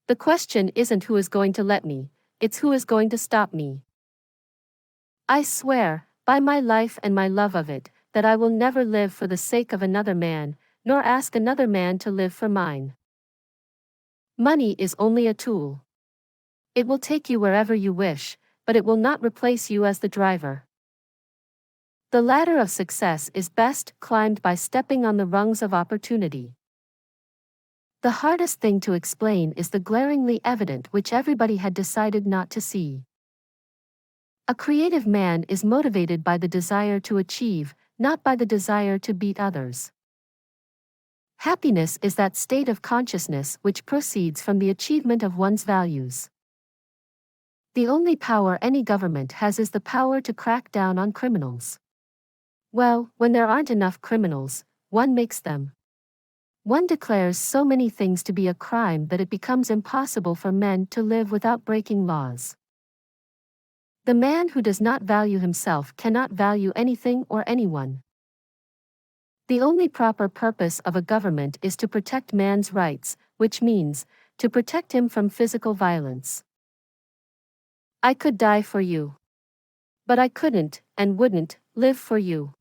The question isn't who is going to let me, it's who is going to stop me. I swear, by my life and my love of it, that I will never live for the sake of another man, nor ask another man to live for mine. Money is only a tool. It will take you wherever you wish, but it will not replace you as the driver. The ladder of success is best climbed by stepping on the rungs of opportunity. The hardest thing to explain is the glaringly evident which everybody had decided not to see. A creative man is motivated by the desire to achieve, not by the desire to beat others. Happiness is that state of consciousness which proceeds from the achievement of one's values. The only power any government has is the power to crack down on criminals. Well, when there aren't enough criminals, one makes them. One declares so many things to be a crime that it becomes impossible for men to live without breaking laws. The man who does not value himself cannot value anything or anyone. The only proper purpose of a government is to protect man's rights, which means, to protect him from physical violence. I could die for you. But I couldn't, and wouldn't, live for you.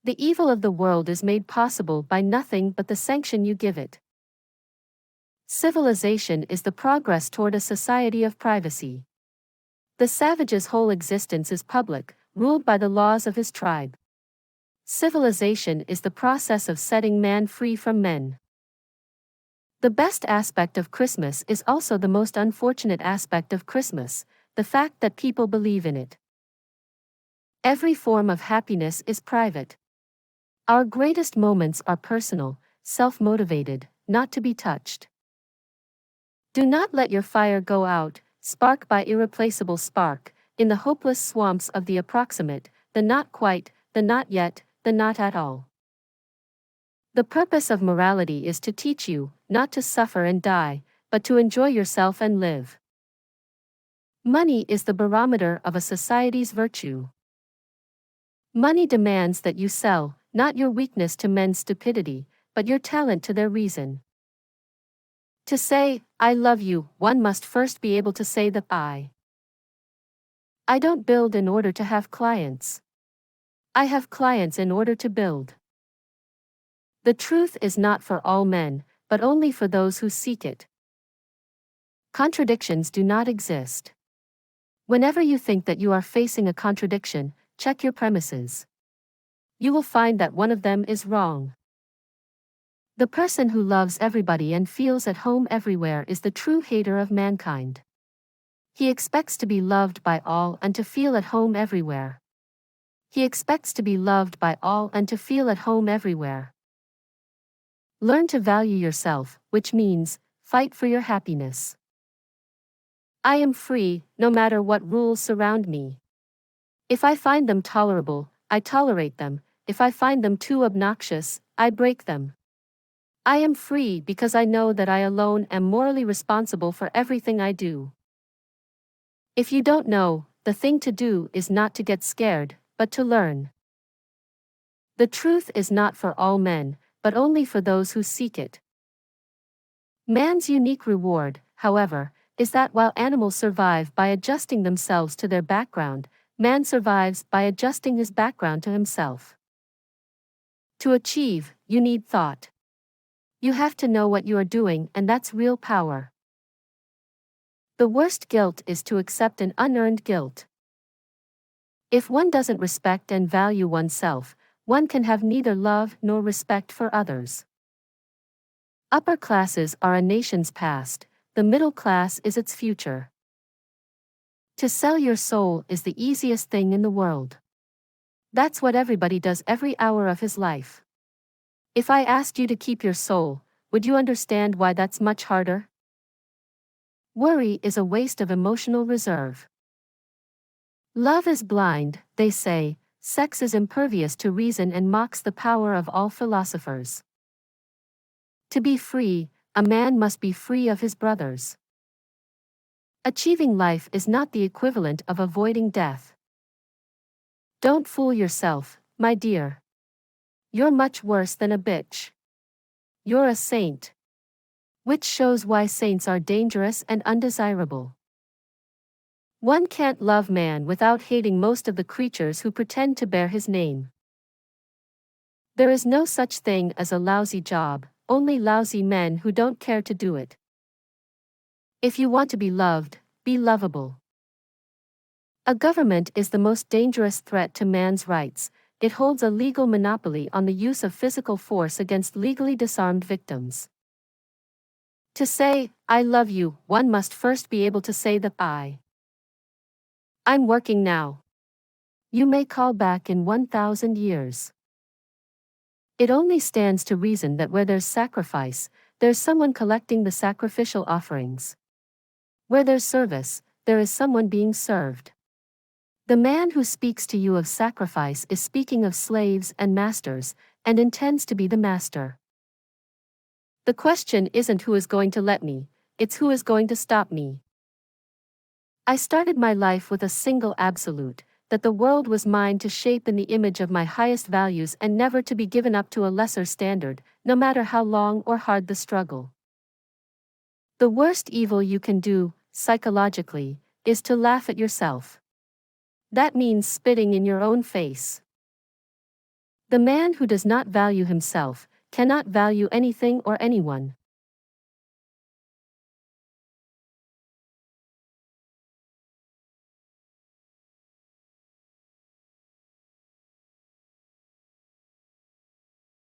The evil of the world is made possible by nothing but the sanction you give it. Civilization is the progress toward a society of privacy. The savage's whole existence is public, ruled by the laws of his tribe. Civilization is the process of setting man free from men. The best aspect of Christmas is also the most unfortunate aspect of Christmas, the fact that people believe in it. Every form of happiness is private. Our greatest moments are personal, self-motivated, not to be touched. Do not let your fire go out, spark by irreplaceable spark, in the hopeless swamps of the approximate, the not quite, the not yet, the not at all. The purpose of morality is to teach you, not to suffer and die, but to enjoy yourself and live. Money is the barometer of a society's virtue. Money demands that you sell, not your weakness to men's stupidity, but your talent to their reason. To say, I love you, one must first be able to say the I. I don't build in order to have clients. I have clients in order to build. The truth is not for all men, but only for those who seek it. Contradictions do not exist. Whenever you think that you are facing a contradiction, check your premises. You will find that one of them is wrong. The person who loves everybody and feels at home everywhere is the true hater of mankind. He expects to be loved by all and to feel at home everywhere. He expects to be loved by all and to feel at home everywhere. Learn to value yourself, which means, fight for your happiness. I am free, no matter what rules surround me. If I find them tolerable, I tolerate them. If I find them too obnoxious, I break them. I am free because I know that I alone am morally responsible for everything I do. If you don't know, the thing to do is not to get scared, but to learn. The truth is not for all men, but only for those who seek it. Man's unique reward, however, is that while animals survive by adjusting themselves to their background, man survives by adjusting his background to himself. To achieve, you need thought. You have to know what you are doing, and that's real power. The worst guilt is to accept an unearned guilt. If one doesn't respect and value oneself, one can have neither love nor respect for others. Upper classes are a nation's past, the middle class is its future. To sell your soul is the easiest thing in the world. That's what everybody does every hour of his life. If I asked you to keep your soul, would you understand why that's much harder? Worry is a waste of emotional reserve. Love is blind, they say, sex is impervious to reason and mocks the power of all philosophers. To be free, a man must be free of his brothers. Achieving life is not the equivalent of avoiding death. Don't fool yourself, my dear. You're much worse than a bitch. You're a saint. which shows why saints are dangerous and undesirable. One can't love man without hating most of the creatures who pretend to bear his name. There is no such thing as a lousy job, only lousy men who don't care to do it. If you want to be loved, be lovable. A government is the most dangerous threat to man's rights. It holds a legal monopoly on the use of physical force against legally disarmed victims. To say, I love you, one must first be able to say that I'm working now. You may call back in 1,000 years. It only stands to reason that where there's sacrifice, there's someone collecting the sacrificial offerings. Where there's service, there is someone being served. The man who speaks to you of sacrifice is speaking of slaves and masters, and intends to be the master. The question isn't who is going to let me, it's who is going to stop me. I started my life with a single absolute, that the world was mine to shape in the image of my highest values and never to be given up to a lesser standard, no matter how long or hard the struggle. The worst evil you can do, psychologically, is to laugh at yourself. That means spitting in your own face. The man who does not value himself cannot value anything or anyone.